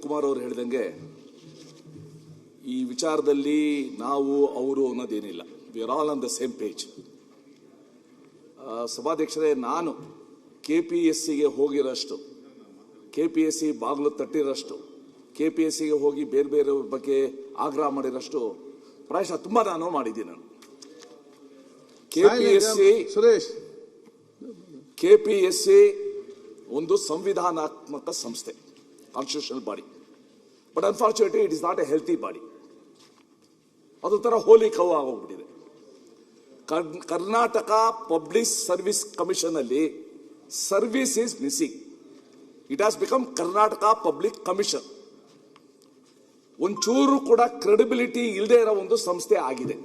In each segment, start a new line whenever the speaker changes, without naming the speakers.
ಕುಮಾರ್ ಅವರು ಹೇಳಿದಂಗೆ ಈ ವಿಚಾರದಲ್ಲಿ ನಾವು ಅವರು ಅನ್ನೋದೇನಿಲ್ಲ. We are all on the same page. ಸಭಾಧ್ಯಕ್ಷರೇ, ನಾನು KPSCಗೆ ಹೋಗಿರೋಷ್ಟು, KPSC ಬಾಗಿಲು ತಟ್ಟಿರೋಷ್ಟು, KPSCಗೆ ಹೋಗಿ ಬೇರೆ ಬೇರೆಯವ್ರ ಬಗ್ಗೆ ಆಗ್ರಹ ಮಾಡಿರೋಷ್ಟು ಪ್ರಾಯಶಃ ತುಂಬಾ ನಾನು ಮಾಡಿದ್ದೀನಿ. ನಾನು KPSC ಒಂದು ಸಂವಿಧಾನಾತ್ಮಕ ಸಂಸ್ಥೆ, constitutional body. But unfortunately it is not a healthy body. ಅದು ತರ ಹೋಲಿ ಕವ್ ಆಗೋಗ್ಬಿಟ್ಟಿದೆ. ಕರ್ನಾಟಕ ಪಬ್ಲಿಕ್ ಸರ್ವಿಸ್ ಕಮಿಷನ್ ಅಲ್ಲಿ service is missing. It has become Karnataka public commission. ಒಂಚೂರು ಕೂಡ ಕ್ರೆಡಿಬಿಲಿಟಿ ಇಲ್ಲದೆ ಇರೋ ಒಂದು ಸಂಸ್ಥೆ ಆಗಿದೆ.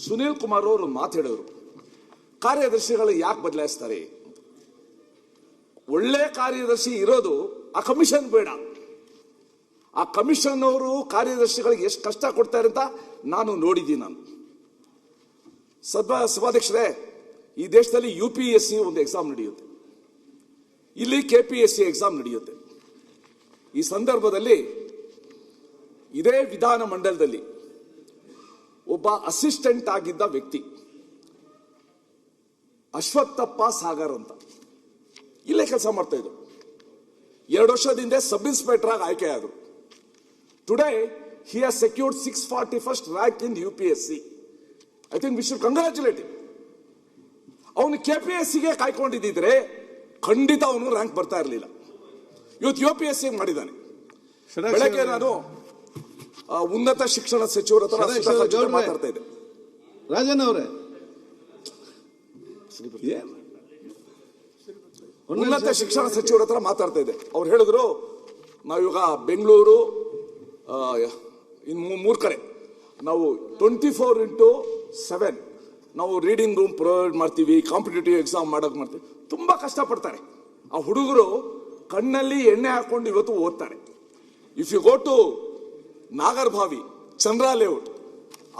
ಸುನೀಲ್ ಕುಮಾರ್ ಅವರು ಮಾತಾಡೋರು, ಕಾರ್ಯದರ್ಶಿಗಳು ಯಾಕೆ ಬದಲಾಯಿಸ್ತಾರೆ? ಒಳ್ಳೆ ಕಾರ್ಯದರ್ಶಿ ಇರೋದು ಆ ಕಮಿಷನ್ ಬೇಡ. ಆ ಕಮಿಷನ್ ಅವರು ಕಾರ್ಯದರ್ಶಿಗಳಿಗೆ ಎಷ್ಟು ಕಷ್ಟ ಕೊಡ್ತಾರೆ ಅಂತ ನಾನು ನೋಡಿದ್ದೀನಿ. ನಾನು ಸಭಾಧ್ಯಕ್ಷರೇ, ಈ ದೇಶದಲ್ಲಿ UPSC ಒಂದು ಎಕ್ಸಾಮ್ ನಡೆಯುತ್ತೆ, ಇಲ್ಲಿ KPSC ಎಕ್ಸಾಮ್ ನಡೆಯುತ್ತೆ. ಈ ಸಂದರ್ಭದಲ್ಲಿ ಇದೇ ವಿಧಾನ ಮಂಡಲದಲ್ಲಿ ಒಬ್ಬ ಅಸಿಸ್ಟೆಂಟ್ ಆಗಿದ್ದ ವ್ಯಕ್ತಿ ಅಶ್ವತ್ಥಪ್ಪ ಸಾಗರ್ ಅಂತ ಇಲ್ಲೇ ಕೆಲಸ ಮಾಡ್ತಾ ಇದ್ರು. 2 ವರ್ಷದಿಂದ ಸಬ್ ಇನ್ಸ್ಪೆಕ್ಟರ್ ಆಗಿ ಆಯ್ಕೆ ಆದರು. Today he has secured 641st rank in UPSC. I think we should congratulate him. ಅವನು KPSCಗೆ ಕಾಯ್ಕೊಂಡಿದ್ದಿದ್ರೆ ಖಂಡಿತ ಅವನು ರ್ಯಾಂಕ್ ಬರ್ತಾ ಇರಲಿಲ್ಲ. ಇವತ್ತು UPSC ಮಾಡಿದ್ದಾನೆ. ಬೆಳಗ್ಗೆ ನಾನು ಉನ್ನತ ಶಿಕ್ಷಣ ಸಚಿವರ ಹತ್ರ ಮಾತಾಡ್ತಾ ಇದ್ದೆ.
ರಾಜನ್ ಅವರೇ,
ಉನ್ನತ ಶಿಕ್ಷಣ ಸಚಿವರ ಹತ್ರ ಮಾತಾಡ್ತಾ ಇದ್ದೆ. ಅವ್ರು ಹೇಳಿದ್ರು, ನಾವಿವಾಗ ಬೆಂಗಳೂರು ಇನ್ನು 3 ಕಡೆ ನಾವು 24x7 ನಾವು ರೀಡಿಂಗ್ ರೂಮ್ ಪ್ರೊವೈಡ್ ಮಾಡ್ತೀವಿ, ಕಾಂಪಿಟೇಟಿವ್ ಎಕ್ಸಾಮ್ ಮಾಡೋಕೆ ಮಾಡ್ತೀವಿ. ತುಂಬಾ ಕಷ್ಟಪಡ್ತಾರೆ ಆ ಹುಡುಗರು, ಕಣ್ಣಲ್ಲಿ ಎಣ್ಣೆ ಹಾಕೊಂಡು ಇವತ್ತು ಓದ್ತಾರೆ. If you go to Nagarbhavi, Chandra layout,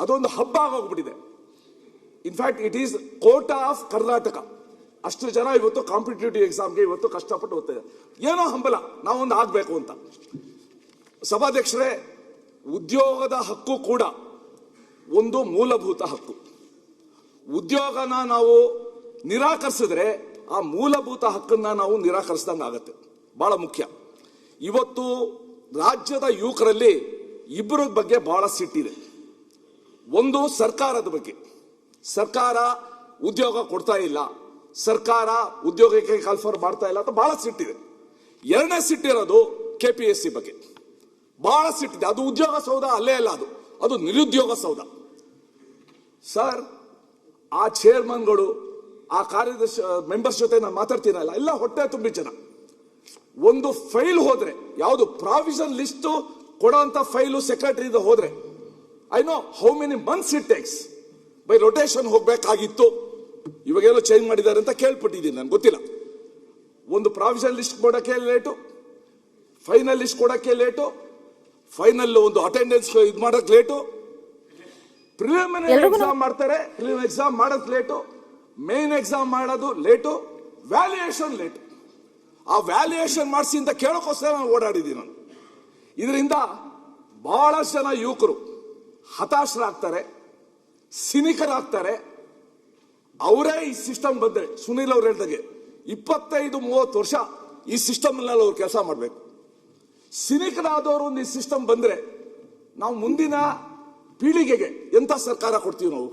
ಅದೊಂದು ಹಬ್ಬ ಆಗೋಗ್ಬಿಟ್ಟಿದೆ. In fact it is quota of Karnataka. ಅಷ್ಟು ಜನ ಇವತ್ತು ಕಾಂಪಿಟೇಟಿವ್ ಎಕ್ಸಾಮ್ಗೆ ಇವತ್ತು ಕಷ್ಟಪಟ್ಟು ಓದ್ತಾರೆ. ಏನೋ ಹಂಬಲ, ನಾವೊಂದು ಆಗ್ಬೇಕು ಅಂತ. ಸಭಾಧ್ಯಕ್ಷರೇ, ಉದ್ಯೋಗದ ಹಕ್ಕು ಕೂಡ ಒಂದು ಮೂಲಭೂತ ಹಕ್ಕು. ಉದ್ಯೋಗನ ನಾವು ನಿರಾಕರಿಸಿದ್ರೆ ಆ ಮೂಲಭೂತ ಹಕ್ಕನ್ನ ನಾವು ನಿರಾಕರಿಸಿದಂಗೆ ಆಗುತ್ತೆ. ಬಹಳ ಮುಖ್ಯ. ಇವತ್ತು ರಾಜ್ಯದ ಯುವಕರಲ್ಲಿ ಇಬ್ಬರ ಬಗ್ಗೆ ಬಹಳ ಸಿಟ್ಟಿದೆ. ಒಂದು ಸರ್ಕಾರದ ಬಗ್ಗೆ, ಸರ್ಕಾರ ಉದ್ಯೋಗ ಕೊಡ್ತಾ ಇಲ್ಲ, ಸರ್ಕಾರ ಉದ್ಯೋಗಕ್ಕೆ ಕಾಲ್ಫರ್ ಮಾಡ್ತಾ ಇಲ್ಲ ಅಂತ ಬಹಳ ಸಿಟ್ಟಿದೆ. ಎರಡನೇ ಸಿಟ್ಟಿರೋದು KPSC ಬಗ್ಗೆ ಬಹಳ ಸಿಟ್ಟಿದೆ. ಅದು ಉದ್ಯೋಗ ಸೌಧ ಅಲ್ಲೇ ಅಲ್ಲ, ಅದು ನಿರುದ್ಯೋಗ ಸೌಧ. ಸರ್, ಆ ಚೇರ್ಮನ್ಗಳು, ಆ ಕಾರ್ಯದರ್ಶಿ ಮೆಂಬರ್ಸ್ ಜೊತೆ ನಾನು ಮಾತಾಡ್ತೀನಲ್ಲ, ಎಲ್ಲ ಹೊಟ್ಟೆ ತುಂಬಿ ಜನ. ಒಂದು ಫೈಲ್ ಹೋದ್ರೆ, ಯಾವುದು ಪ್ರಾವಿಷನ್ ಲಿಸ್ಟ್ ಕೊಡೋಂತ ಫೈಲು ಸೆಕ್ರೆಟರಿ ಹೋದ್ರೆ, I know how many months it takes. By rotation ಹೋಗ್ಬೇಕಾಗಿತ್ತು, ಇವಾಗೆಲ್ಲ ಚೇಂಜ್ ಮಾಡಿದ್ದಾರೆ ಅಂತ ಕೇಳ್ಪಟ್ಟಿದ್ದೀನಿ, ನನ್ಗೆ ಗೊತ್ತಿಲ್ಲ. ಒಂದು ಪ್ರಾವಿಷನ್ ಲಿಸ್ಟ್ ಕೊಡಕ್ಕೆ ಲೇಟು, ಫೈನಲ್ ಲಿಸ್ಟ್ ಕೊಡಕ್ಕೆ ಲೇಟು, ಫೈನಲ್ ಒಂದು ಅಟೆಂಡೆನ್ಸ್ ಇದು ಮಾಡಕ್ ಲೇಟು, ಪ್ರಿಲಿಮಿನರಿ ಎಕ್ಸಾಮ್ ಮಾಡ್ತಾರೆ, ಪ್ರಿಲಿಮಿನರಿ ಎಕ್ಸಾಮ್ ಮಾಡೋದು ಲೇಟು, ಮೇನ್ ಎಕ್ಸಾಮ್ ಮಾಡೋದು ಲೇಟು, ವ್ಯಾಲ್ಯೂಯೇಷನ್ ಲೇಟು. ಆ ವ್ಯಾಲ್ಯೂಯೇಷನ್ ಮಾಡಿಸಿ ಅಂತ ಕೇಳೋಕ್ಕೋಸ್ಕರ ನಾನು ಓಡಾಡಿದ್ದೀನಿ. ನಾನು ಇದರಿಂದ ಬಹಳಷ್ಟು ಜನ ಯುವಕರು ಹತಾಶರಾಗ್ತಾರೆ, ಸಿನಿಕರಾಗ್ತಾರೆ. ಅವರೇ ಈ ಸಿಸ್ಟಮ್ ಬಂದ್ರೆ, ಸುನೀಲ್ ಅವ್ರು ಹೇಳ್ದಾಗೆ 25-30 ವರ್ಷ ಈ ಸಿಸ್ಟಮ್ ನಲ್ಲಿ ಅವ್ರು ಕೆಲಸ ಮಾಡಬೇಕು. ಸಿನಿಕರಾದವರು ಒಂದು ಈ ಸಿಸ್ಟಮ್ ಬಂದ್ರೆ ನಾವು ಮುಂದಿನ ಪೀಳಿಗೆಗೆ ಎಂತ ಸರ್ಕಾರ ಕೊಡ್ತೀವಿ ನಾವು?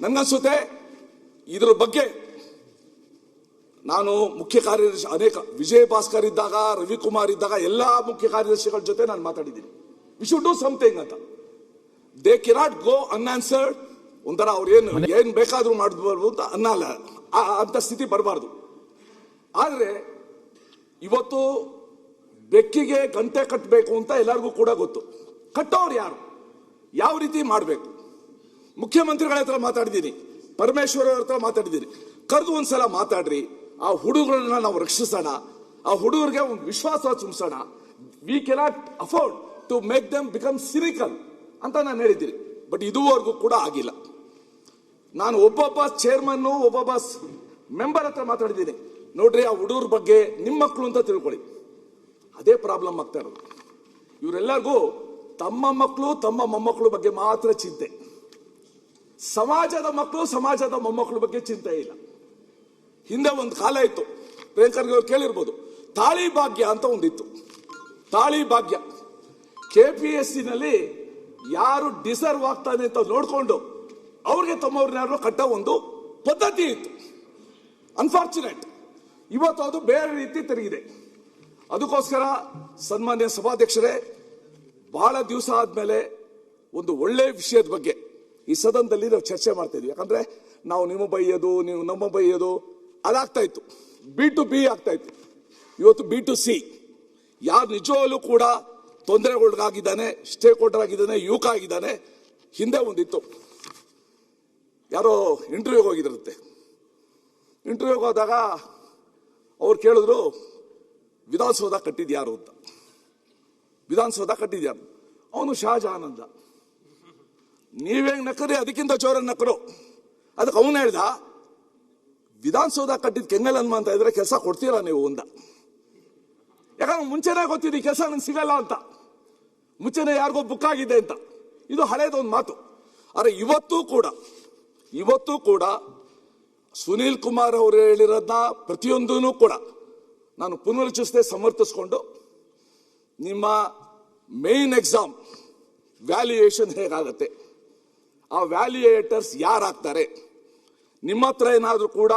ನನ್ಗನ್ಸುತ್ತೆ ಇದ್ರ ಬಗ್ಗೆ ನಾನು ಮುಖ್ಯ ಕಾರ್ಯದರ್ಶಿ ಅನೇಕ ವಿಜಯ್ ಭಾಸ್ಕರ್ ಇದ್ದಾಗ, ರವಿಕುಮಾರ್ ಇದ್ದಾಗ ಎಲ್ಲಾ ಮುಖ್ಯ ಕಾರ್ಯದರ್ಶಿಗಳ ಜೊತೆ ನಾನು ಮಾತಾಡಿದ್ದೀನಿ. ವಿ ಶುಡ್ ಡೂ ಸಮಥಿಂಗ್ ಅಂತ. They cannot go unanswered. ಒಂಥರ ಅವ್ರು ಏನ್ ಬೇಕಾದ್ರೂ ಮಾಡಬಹುದು ಅಂತ ಅನ್ನಲ್ಲ, ಅಂತ ಸ್ಥಿತಿ ಬರಬಾರ್ದು. ಆದ್ರೆ ಇವತ್ತು ಬೆಕ್ಕಿಗೆ ಗಂಟೆ ಕಟ್ಟಬೇಕು ಅಂತ ಎಲ್ಲರಿಗೂ ಕೂಡ ಗೊತ್ತು. ಕಟ್ಟೋರು ಯಾರು, ಯಾವ ರೀತಿ ಮಾಡಬೇಕು? ಮುಖ್ಯಮಂತ್ರಿಗಳ ಹತ್ರ ಮಾತಾಡಿದ್ದೀನಿ, ಪರಮೇಶ್ವರ್ ಅವ್ರ ಹತ್ರ ಮಾತಾಡಿದ್ದೀನಿ. ಕರೆದು ಒಂದ್ಸಲ ಮಾತಾಡ್ರಿ, ಆ ಹುಡುಗರನ್ನ ನಾವು ರಕ್ಷಿಸೋಣ, ಆ ಹುಡುಗರಿಗೆ ಒಂದು ವಿಶ್ವಾಸ ತುಂಬಿಸೋಣ. We cannot afford to make them become cynical ಅಂತ ನಾನು ಹೇಳಿದ್ದೀನಿ. ಬಟ್ ಇದುವರೆಗೂ ಕೂಡ ಆಗಿಲ್ಲ. ನಾನು ಒಬ್ಬೊಬ್ಬ ಚೇರ್ಮನ್, ಒಬ್ಬೊಬ್ಬ ಮೆಂಬರ್ ಹತ್ರ ಮಾತಾಡಿದ್ದೀನಿ. ನೋಡ್ರಿ, ಆ ಹುಡುಗರ ಬಗ್ಗೆ ನಿಮ್ಮ ಮಕ್ಕಳು ಅಂತ ತಿಳ್ಕೊಳ್ಳಿ. ಅದೇ ಪ್ರಾಬ್ಲಮ್ ಆಗ್ತಾ ಇರೋದು. ಇವರೆಲ್ಲರಿಗೂ ತಮ್ಮ ಮಕ್ಕಳು ತಮ್ಮ ಮೊಮ್ಮಕ್ಕಳು ಬಗ್ಗೆ ಮಾತ್ರ ಚಿಂತೆ, ಸಮಾಜದ ಮಕ್ಕಳು ಸಮಾಜದ ಮೊಮ್ಮಕ್ಕಳ ಬಗ್ಗೆ ಚಿಂತೆ ಇಲ್ಲ. ಹಿಂದೆ ಒಂದು ಕಾಲ ಇತ್ತು, ಪ್ರಿಯಾಂಕರ್ಗೆ ಅವ್ರು ಕೇಳಿರ್ಬೋದು, ತಾಳಿ ಭಾಗ್ಯ ಅಂತ ಒಂದಿತ್ತು. ತಾಳಿ ಭಾಗ್ಯ KPSCನಲ್ಲಿ ಯಾರು ಡಿಸರ್ವ್ ಆಗ್ತಾನೆ ಅಂತ ನೋಡ್ಕೊಂಡು ಅವ್ರಿಗೆ ತಮ್ಮವ್ರನ್ನ ಯಾರು ಕಟ್ಟೋ ಒಂದು ಪದ್ಧತಿ ಇತ್ತು. ಅನ್ಫಾರ್ಚುನೇಟ್ ಇವತ್ತು ಅದು ಬೇರೆ ರೀತಿ ತಿರುಗಿದೆ. ಅದಕ್ಕೋಸ್ಕರ ಸನ್ಮಾನ್ಯ ಸಭಾಧ್ಯಕ್ಷರೇ, ಬಹಳ ದಿವಸ ಆದ್ಮೇಲೆ ಒಂದು ಒಳ್ಳೆ ವಿಷಯದ ಬಗ್ಗೆ ಈ ಸದನದಲ್ಲಿ ನಾವು ಚರ್ಚೆ ಮಾಡ್ತಾ ಇದ್ವಿ. ಯಾಕಂದ್ರೆ ನಾವು ನಿಮ್ಮ ಬೈಯೋದು, ನೀವು ನಮ್ಮ ಬೈಯೋದು ಅದಾಗ್ತಾ ಇತ್ತು. B2B ಆಗ್ತಾ ಇತ್ತು. ಇವತ್ತು B2C. ಯಾರು ನಿಜವಾಗ್ಲೂ ಕೂಡ ತೊಂದರೆಗೊಳಗಾಗಿದ್ದಾನೆ, ಸ್ಟೇಕ್ ಹೋಲ್ಡರ್ ಆಗಿದ್ದಾನೆ, ಯುವಕ ಆಗಿದ್ದಾನೆ. ಹಿಂದೆ ಒಂದಿತ್ತು, ಯಾರೋ ಇಂಟರ್ವ್ಯೂಗೆ ಹೋಗಿದ್ರಂತೆ. ಇಂಟರ್ವ್ಯೂಗೆ ಹೋದಾಗ ಅವ್ರು ಕೇಳಿದ್ರು, ವಿಧಾನಸೌಧ ಕಟ್ಟಿದ್ಯಾರು ಅಂತ. ವಿಧಾನಸೌಧ ಕಟ್ಟಿದ್ಯಾರು? ಅವನು ಶಹಜಹಾನ್ ಅಂದ. ನೀವೇಂಗ್ ನಕ್ಕರಿ, ಅದಕ್ಕಿಂತ ಜೋರಾಗಿ ನಕ್ಕರು. ಅದಕ್ಕೆ ಅವನು ಹೇಳ್ದ, ವಿಧಾನಸೌಧ ಕಟ್ಟಿದ್ ಕೆಂಗಲ್ ಹನುಮ ಅಂತ ಇದ್ರೆ ಕೆಲಸ ಕೊಡ್ತೀರಾ ನೀವು ಅಂದ. ಯಾಕಂದ್ರೆ ಮುಂಚೆನೇ ಗೊತ್ತಿದೆ ಕೆಲಸ ನಂಗೆ ಸಿಗಲ್ಲ ಅಂತ, ಮುಂಚೆನೆ ಯಾರಿಗೋ ಬುಕ್ ಆಗಿದೆ ಅಂತ. ಇದು ಹಳೇದೊಂದು ಮಾತು. ಆದ್ರೆ ಇವತ್ತು ಕೂಡ ಸುನೀಲ್ ಕುಮಾರ್ ಅವರು ಹೇಳಿರೋದನ್ನ ಪ್ರತಿಯೊಂದೂ ಕೂಡ ನಾನು ಪುನರುಚ್ಚರಿಸದೆ ಸಮರ್ಥಿಸ್ಕೊಂಡು, ನಿಮ್ಮ ಮೇನ್ ಎಕ್ಸಾಮ್ ವ್ಯಾಲ್ಯೂಯೇಷನ್ ಹೇಗಾಗತ್ತೆ, ಆ ವ್ಯಾಲ್ಯೂಯೇಟರ್ಸ್ ಯಾರಾಗ್ತಾರೆ, ನಿಮ್ಮ ಹತ್ರ ಏನಾದರೂ ಕೂಡ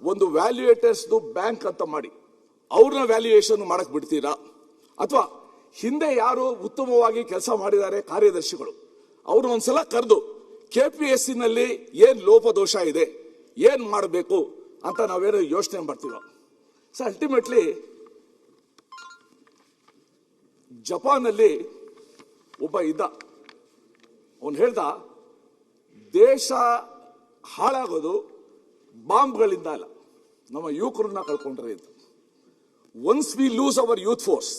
ಒಂದು ವ್ಯಾಲ್ಯೂಯೇಟರ್ಸ್ ಬ್ಯಾಂಕ್ ಅಂತ ಮಾಡಿ ಅವ್ರನ್ನ ವ್ಯಾಲ್ಯೂಯೇಷನ್ ಮಾಡಕ್ ಬಿಡ್ತೀರಾ? ಅಥವಾ ಹಿಂದೆ ಯಾರು ಉತ್ತಮವಾಗಿ ಕೆಲಸ ಮಾಡಿದ್ದಾರೆ ಕಾರ್ಯದರ್ಶಿಗಳು, ಅವ್ರನ್ನ ಒಂದ್ಸಲ ಕರೆದು KPSCನಲ್ಲಿ ಏನ್ ಲೋಪದೋಷ ಇದೆ, ಏನ್ ಮಾಡಬೇಕು ಅಂತ ನಾವೇನೋ ಯೋಚನೆ ಮಾಡ್ತೀವ. ಸೊ ಅಲ್ಟಿಮೇಟ್ಲಿ ಜಪಾನಲ್ಲಿ ಒಬ್ಬ ಇದ್ದ, ಅವನು ಹೇಳ್ದ, ದೇಶ ಹಾಳಾಗೋದು ಬಾಂಬ್ಗಳಿಂದ ಅಲ್ಲ, ನಮ್ಮ ಯುವಕರನ್ನ ಕಳ್ಕೊಂಡ್ರೆ ಅಂತ. Once we lose hour youth force,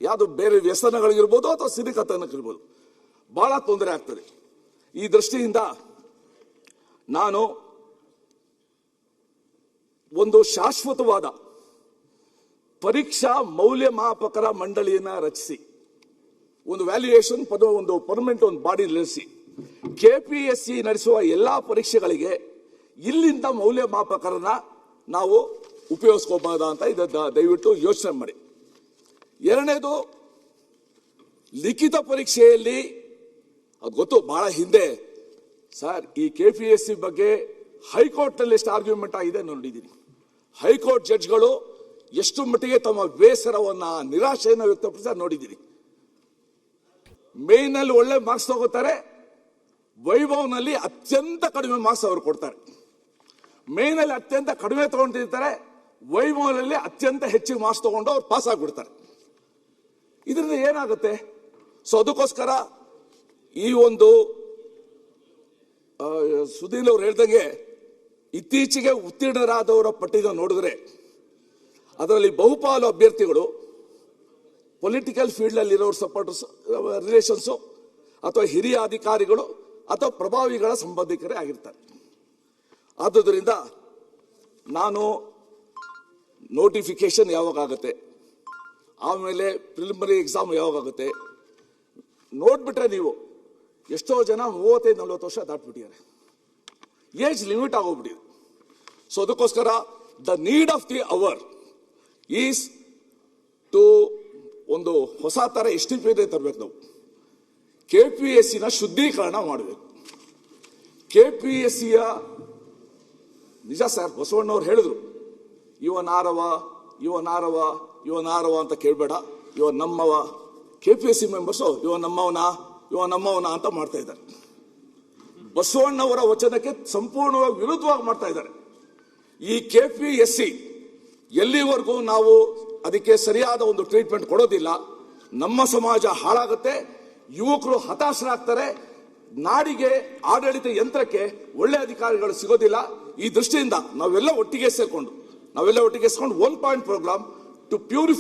ಯಾವುದು ಬೇರೆ ವ್ಯಸನಗಳಿಗಿರ್ಬೋದು ಅಥವಾ ಸಿರಿಕತನಕ್ಕಿರ್ಬೋದು, ಬಹಳ ತೊಂದರೆ ಆಗ್ತದೆ. ಈ ದೃಷ್ಟಿಯಿಂದ ನಾನು ಒಂದು ಶಾಶ್ವತವಾದ ಪರೀಕ್ಷಾ ಮೌಲ್ಯಮಾಪಕರ ಮಂಡಳಿಯನ್ನ ರಚಿಸಿ, ಒಂದು ವ್ಯಾಲ್ಯೂಯೇಷನ್ ಒಂದು ಪರ್ಮನೆಂಟ್ ಒಂದು ಬಾಡಿ ನಡೆಸಿ, KPSC ನಡೆಸುವ ಎಲ್ಲಾ ಪರೀಕ್ಷೆಗಳಿಗೆ ಇಲ್ಲಿಂದ ಮೌಲ್ಯಮಾಪಕರನ್ನ ನಾವು ಉಪಯೋಗಿಸ್ಕೋಬಹುದಾ ಅಂತ ದಯವಿಟ್ಟು ಯೋಚನೆ ಮಾಡಿ. ಎರಡನೇದು, ಲಿಖಿತ ಪರೀಕ್ಷೆಯಲ್ಲಿ ಅದು ಗೊತ್ತು, ಬಹಳ ಹಿಂದೆ ಸರ್ ಈ KPSC ಬಗ್ಗೆ ಹೈಕೋರ್ಟ್ನಲ್ಲಿ ಎಷ್ಟು ಆರ್ಗ್ಯುಮೆಂಟ್ ಆಗಿದೆ ನೋಡಿದ್ದೀನಿ. ಹೈಕೋರ್ಟ್ ಜಡ್ಜ್ಗಳು ಎಷ್ಟು ಮಟ್ಟಿಗೆ ತಮ್ಮ ಬೇಸರವನ್ನ, ನಿರಾಶೆಯನ್ನು ವ್ಯಕ್ತಪಡಿಸ ನೋಡಿದ್ದೀನಿ. ಮೇಯ್ನಲ್ಲಿ ಒಳ್ಳೆ ಮಾರ್ಕ್ಸ್ ತಗೋತಾರೆ, ವೈಭವ್ನಲ್ಲಿ ಅತ್ಯಂತ ಕಡಿಮೆ ಮಾರ್ಕ್ಸ್ ಅವರು ಕೊಡ್ತಾರೆ. ಮೇಯ್ನಲ್ಲಿ ಅತ್ಯಂತ ಕಡಿಮೆ ತಗೊಂಡಿರ್ತಾರೆ, ವೈಭವ್ನಲ್ಲಿ ಅತ್ಯಂತ ಹೆಚ್ಚಿಗೆ ಮಾರ್ಕ್ಸ್ ತಗೊಂಡು ಅವ್ರು ಪಾಸ್ ಆಗಿಬಿಡ್ತಾರೆ. ಇದರಿಂದ ಏನಾಗುತ್ತೆ? ಸೊ ಅದಕ್ಕೋಸ್ಕರ ಈ ಒಂದು ಸುಧೀಲ್ ಅವ್ರು ಹೇಳ್ದಂಗೆ ಇತ್ತೀಚೆಗೆ ಉತ್ತೀರ್ಣರಾದವರ ಪಟ್ಟಿನ ನೋಡಿದ್ರೆ ಅದರಲ್ಲಿ ಬಹುಪಾಲು ಅಭ್ಯರ್ಥಿಗಳು ಪೊಲಿಟಿಕಲ್ ಫೀಲ್ಡ್ ಅಲ್ಲಿ ಇರೋರು, ಸಪೋರ್ಟರ್ಸ್, ರಿಲೇಷನ್ಸು ಅಥವಾ ಹಿರಿಯ ಅಧಿಕಾರಿಗಳು ಅಥವಾ ಪ್ರಭಾವಿಗಳ ಸಂಬಂಧಿಕರೇ ಆಗಿರ್ತಾರೆ. ಆದುದರಿಂದ ನಾನು ನೋಟಿಫಿಕೇಶನ್ ಯಾವಾಗ ಆಗುತ್ತೆ, ಆಮೇಲೆ ಪ್ರಿಲಿಮಿನರಿ ಎಕ್ಸಾಮ್ ಯಾವಾಗ ಆಗುತ್ತೆ ನೋಡ್ಬಿಟ್ರೆ ನೀವು ಎಷ್ಟೋ ಜನ 35-40 ವರ್ಷ ದಾಟ್ಬಿಟ್ಟಿದ್ದಾರೆ, ಏಜ್ ಲಿಮಿಟ್ ಆಗೋಗ್ಬಿಟ್ಟಿದೆ. ಸೊ ಅದಕ್ಕೋಸ್ಕರ the need of the hour is to ಒಂದು ಹೊಸ ತರ STP ತರಬೇಕು. ನಾವು KPSCನ ಶುದ್ಧೀಕರಣ ಮಾಡಬೇಕು. KPSCಯ ನಿಜ ಸರ್, ಬಸವಣ್ಣವ್ರು ಹೇಳಿದ್ರು, ಇವನಾರವ ಅಂತ ಕೇಳಬೇಡ, ಇವ ನಮ್ಮವ. KPSC ಮೆಂಬರ್ಸು ಇವ ನಮ್ಮವನ ಅಂತ ಮಾಡ್ತಾ ಇದ್ದಾರೆ. ಬಸವಣ್ಣವರ ವಚನಕ್ಕೆ ಸಂಪೂರ್ಣವಾಗಿ ವಿರುದ್ಧವಾಗಿ ಮಾಡ್ತಾ ಇದ್ದಾರೆ. ಈ KPSC ಎಲ್ಲಿವರೆಗೂ ನಾವು ಅದಕ್ಕೆ ಸರಿಯಾದ ಒಂದು ಟ್ರೀಟ್ಮೆಂಟ್ ಕೊಡೋದಿಲ್ಲ, ನಮ್ಮ ಸಮಾಜ ಹಾಳಾಗುತ್ತೆ, ಯುವಕರು ಹತಾಶರಾಗ್ತಾರೆ, ನಾಡಿಗೆ ಆಡಳಿತ ಯಂತ್ರಕ್ಕೆ ಒಳ್ಳೆ ಅಧಿಕಾರಿಗಳು ಸಿಗೋದಿಲ್ಲ. ಈ ದೃಷ್ಟಿಯಿಂದ ನಾವೆಲ್ಲ ಒಟ್ಟಿಗೆ ಸೇರ್ಕೊಂಡು 1 ಪಾಯಿಂಟ್ ಪ್ರೋಗ್ರಾಮ್ ಟು ಪ್ಯೂರಿಫೈ